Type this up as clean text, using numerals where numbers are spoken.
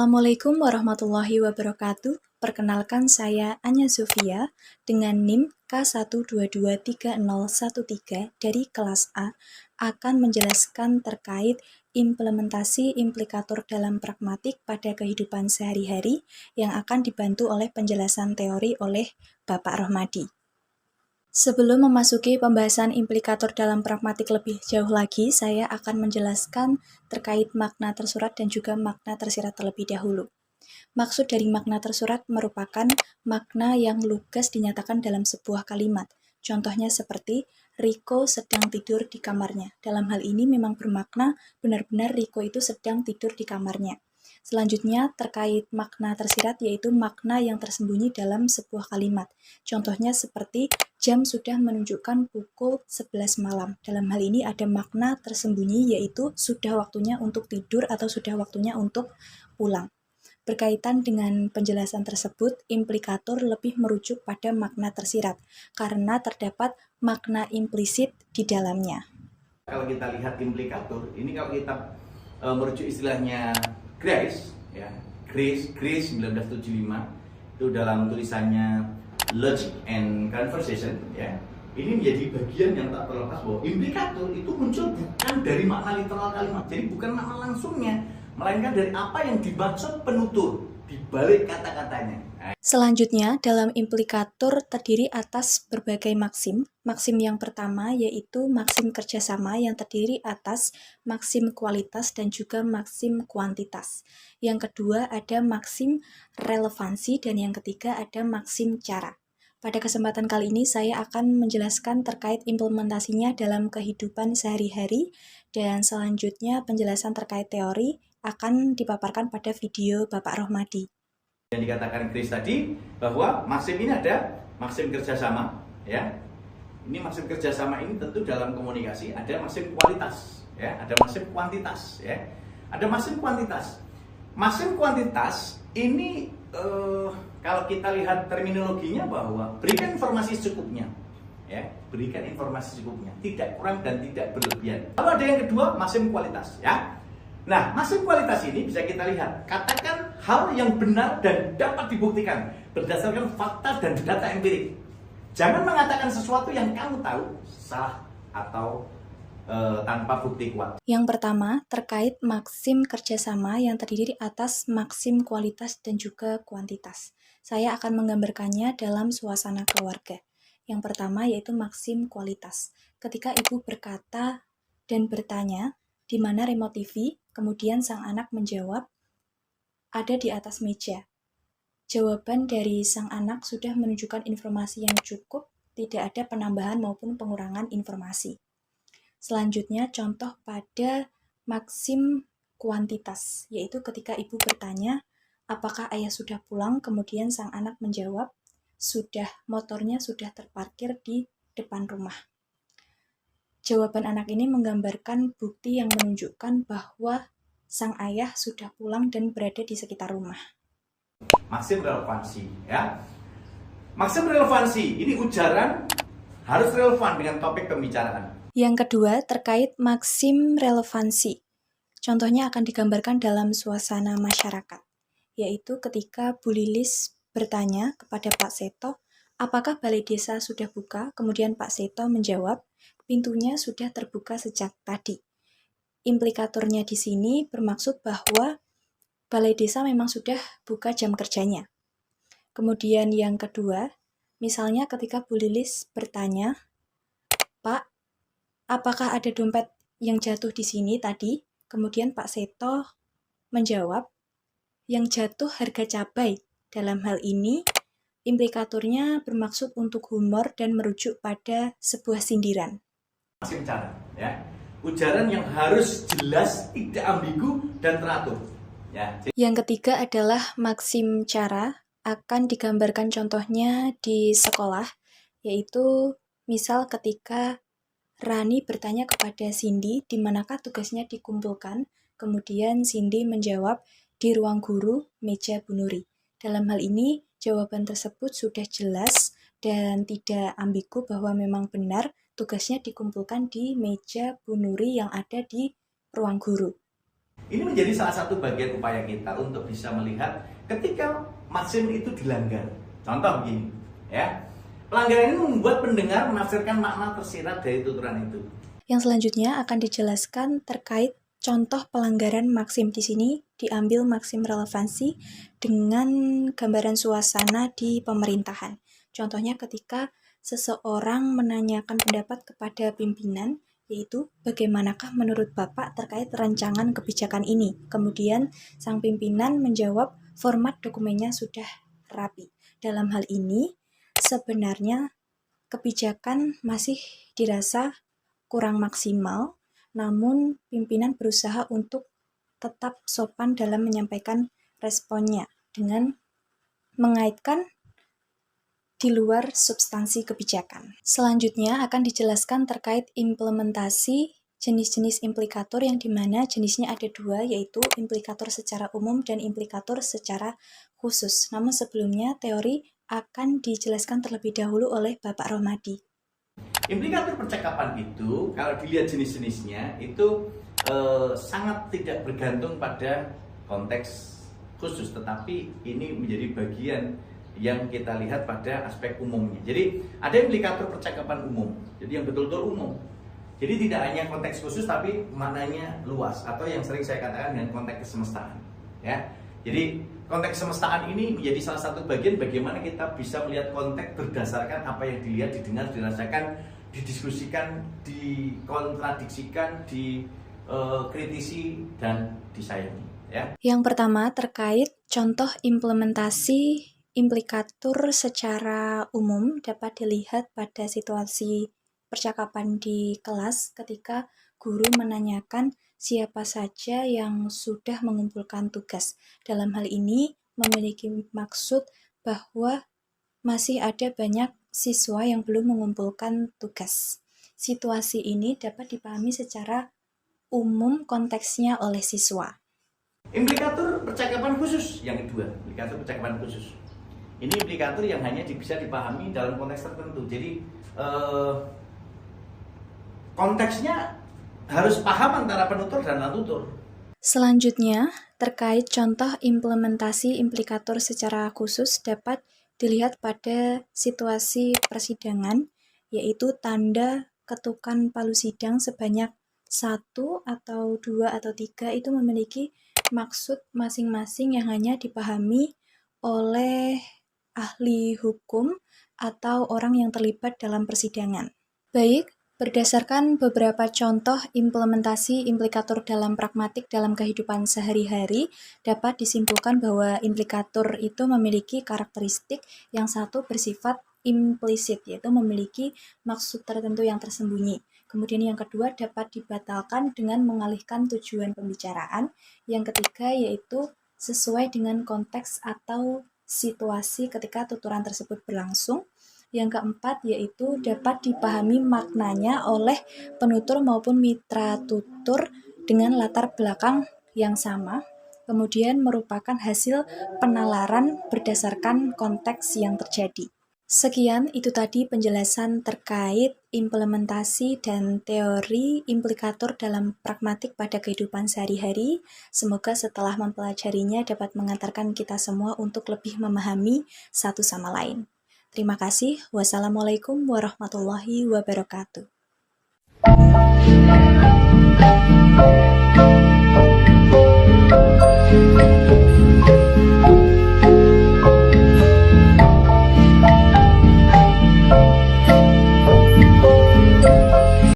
Assalamualaikum warahmatullahi wabarakatuh. Perkenalkan saya Anya Zofia dengan NIM K1223013 dari kelas A akan menjelaskan terkait implementasi implikator dalam pragmatik pada kehidupan sehari-hari yang akan dibantu oleh penjelasan teori oleh Bapak Rohmadi. Sebelum memasuki pembahasan implikator dalam pragmatik lebih jauh lagi, saya akan menjelaskan terkait makna tersurat dan juga makna tersirat terlebih dahulu. Maksud dari makna tersurat merupakan makna yang lugas dinyatakan dalam sebuah kalimat. Contohnya seperti, Riko sedang tidur di kamarnya. Dalam hal ini memang bermakna benar-benar Riko itu sedang tidur di kamarnya. Selanjutnya terkait makna tersirat yaitu makna yang tersembunyi dalam sebuah kalimat. Contohnya seperti jam sudah menunjukkan pukul 11 malam. Dalam hal ini ada makna tersembunyi yaitu sudah waktunya untuk tidur atau sudah waktunya untuk pulang. Berkaitan dengan penjelasan tersebut, implikator lebih merujuk pada makna tersirat karena terdapat makna implisit di dalamnya. Kalau kita lihat implikator, ini kalau kita merujuk istilahnya Grace, ya, Grace 1975 itu dalam tulisannya Logic and Conversation, ya, ini menjadi bagian yang tak terlepas bahwa implikator itu muncul bukan dari makna literal kalimat, jadi bukan makna langsungnya, melainkan dari apa yang dimaksud penutur di balik kata-katanya. Selanjutnya, dalam implikator terdiri atas berbagai maksim. Maksim yang pertama yaitu maksim kerjasama yang terdiri atas maksim kualitas dan juga maksim kuantitas. Yang kedua ada maksim relevansi dan yang ketiga ada maksim cara. Pada kesempatan kali ini saya akan menjelaskan terkait implementasinya dalam kehidupan sehari-hari dan selanjutnya penjelasan terkait teori akan dipaparkan pada video Bapak Rohmadi. Yang dikatakan Chris tadi bahwa maksim ini ada maksim kerjasama, ya. Ini maksim kerjasama ini tentu dalam komunikasi ada maksim kualitas, ya, ada maksim kuantitas, ya, ada maksim kuantitas. Maksim kuantitas ini kalau kita lihat terminologinya bahwa berikan informasi secukupnya, ya, berikan informasi secukupnya, tidak kurang dan tidak berlebihan. Lalu ada yang kedua maksim kualitas, ya. Nah, maksim kualitas ini bisa kita lihat, katakan hal yang benar dan dapat dibuktikan berdasarkan fakta dan data empirik. Jangan mengatakan sesuatu yang kamu tahu salah atau tanpa bukti kuat. Yang pertama, terkait maksim kerjasama yang terdiri atas maksim kualitas dan juga kuantitas. Saya akan menggambarkannya dalam suasana keluarga. Yang pertama yaitu maksim kualitas. Ketika ibu berkata dan bertanya, di mana remote TV? Kemudian sang anak menjawab, ada di atas meja. Jawaban dari sang anak sudah menunjukkan informasi yang cukup, tidak ada penambahan maupun pengurangan informasi. Selanjutnya contoh pada maksim kuantitas, yaitu ketika ibu bertanya, apakah ayah sudah pulang? Kemudian sang anak menjawab, sudah, motornya sudah terparkir di depan rumah. Jawaban anak ini menggambarkan bukti yang menunjukkan bahwa sang ayah sudah pulang dan berada di sekitar rumah. Maksim relevansi, ya. Maksim relevansi, ini ujaran harus relevan dengan topik pembicaraan. Yang kedua, terkait maksim relevansi. Contohnya akan digambarkan dalam suasana masyarakat, yaitu ketika Bu Lilis bertanya kepada Pak Seto, apakah balai desa sudah buka? Kemudian Pak Seto menjawab, pintunya sudah terbuka sejak tadi. Implikatornya di sini bermaksud bahwa balai desa memang sudah buka jam kerjanya. Kemudian yang kedua, misalnya ketika Bu Lilis bertanya, Pak, apakah ada dompet yang jatuh di sini tadi? Kemudian Pak Seto menjawab, yang jatuh harga cabai. Dalam hal ini, implikatornya bermaksud untuk humor dan merujuk pada sebuah sindiran. Maksim cara, ya. Ujaran yang harus jelas, tidak ambigu dan teratur, ya. Yang ketiga adalah maksim cara, akan digambarkan contohnya di sekolah, yaitu misal ketika Rani bertanya kepada Cindy di manakah tugasnya dikumpulkan, kemudian Cindy menjawab di ruang guru meja Bu Nuri. Dalam hal ini, jawaban tersebut sudah jelas dan tidak ambigu bahwa memang benar tugasnya dikumpulkan di meja Bu Nuri yang ada di ruang guru. Ini menjadi salah satu bagian upaya kita untuk bisa melihat ketika maksim itu dilanggar. Contoh begini, ya. Pelanggaran ini membuat pendengar menafsirkan makna tersirat dari tuturan itu. Yang selanjutnya akan dijelaskan terkait contoh pelanggaran maksim. Di sini diambil maksim relevansi dengan gambaran suasana di pemerintahan. Contohnya ketika seseorang menanyakan pendapat kepada pimpinan, yaitu bagaimanakah menurut Bapak terkait rancangan kebijakan ini. Kemudian sang pimpinan menjawab format dokumennya sudah rapi. Dalam hal ini sebenarnya kebijakan masih dirasa kurang maksimal, namun pimpinan berusaha untuk tetap sopan dalam menyampaikan responnya dengan mengaitkan di luar substansi kebijakan. Selanjutnya akan dijelaskan terkait implementasi jenis-jenis implikator yang dimana jenisnya ada dua, yaitu implikator secara umum dan implikator secara khusus. Namun sebelumnya teori akan dijelaskan terlebih dahulu oleh Bapak Romadi. Implikator percakapan itu kalau dilihat jenis-jenisnya itu sangat tidak bergantung pada konteks khusus, tetapi ini menjadi bagian yang kita lihat pada aspek umumnya. Jadi ada implikator percakapan umum, jadi yang betul-betul umum. Jadi tidak hanya konteks khusus tapi maknanya luas, atau yang sering saya katakan dengan konteks kesemestaan. Ya, jadi konteks kesemestaan ini menjadi salah satu bagian bagaimana kita bisa melihat konteks berdasarkan apa yang dilihat, didengar, dirasakan, didiskusikan, dikontradiksikan, dikritisi dan disayangi. Ya. Yang pertama terkait contoh implementasi implikator secara umum dapat dilihat pada situasi percakapan di kelas ketika guru menanyakan siapa saja yang sudah mengumpulkan tugas. Dalam hal ini memiliki maksud bahwa masih ada banyak siswa yang belum mengumpulkan tugas. Situasi ini dapat dipahami secara umum konteksnya oleh siswa. Implikator percakapan khusus yang kedua, implikator percakapan khusus. Ini implikator yang hanya bisa dipahami dalam konteks tertentu. Jadi konteksnya harus paham antara penutur dan non-tutur. Selanjutnya, terkait contoh implementasi implikator secara khusus dapat dilihat pada situasi persidangan, yaitu tanda ketukan palu sidang sebanyak 1 atau 2 atau 3 itu memiliki maksud masing-masing yang hanya dipahami oleh ahli hukum atau orang yang terlibat dalam persidangan. Baik, berdasarkan beberapa contoh implementasi implikator dalam pragmatik dalam kehidupan sehari-hari, dapat disimpulkan bahwa implikator itu memiliki karakteristik yang satu bersifat implisit, yaitu memiliki maksud tertentu yang tersembunyi. Kemudian yang kedua dapat dibatalkan dengan mengalihkan tujuan pembicaraan. Yang ketiga yaitu sesuai dengan konteks atau situasi ketika tuturan tersebut berlangsung. Yang keempat yaitu dapat dipahami maknanya oleh penutur maupun mitra tutur dengan latar belakang yang sama, kemudian merupakan hasil penalaran berdasarkan konteks yang terjadi. Sekian itu tadi penjelasan terkait implementasi dan teori implikator dalam pragmatik pada kehidupan sehari-hari. Semoga setelah mempelajarinya dapat mengantarkan kita semua untuk lebih memahami satu sama lain. Terima kasih. Wassalamualaikum warahmatullahi wabarakatuh.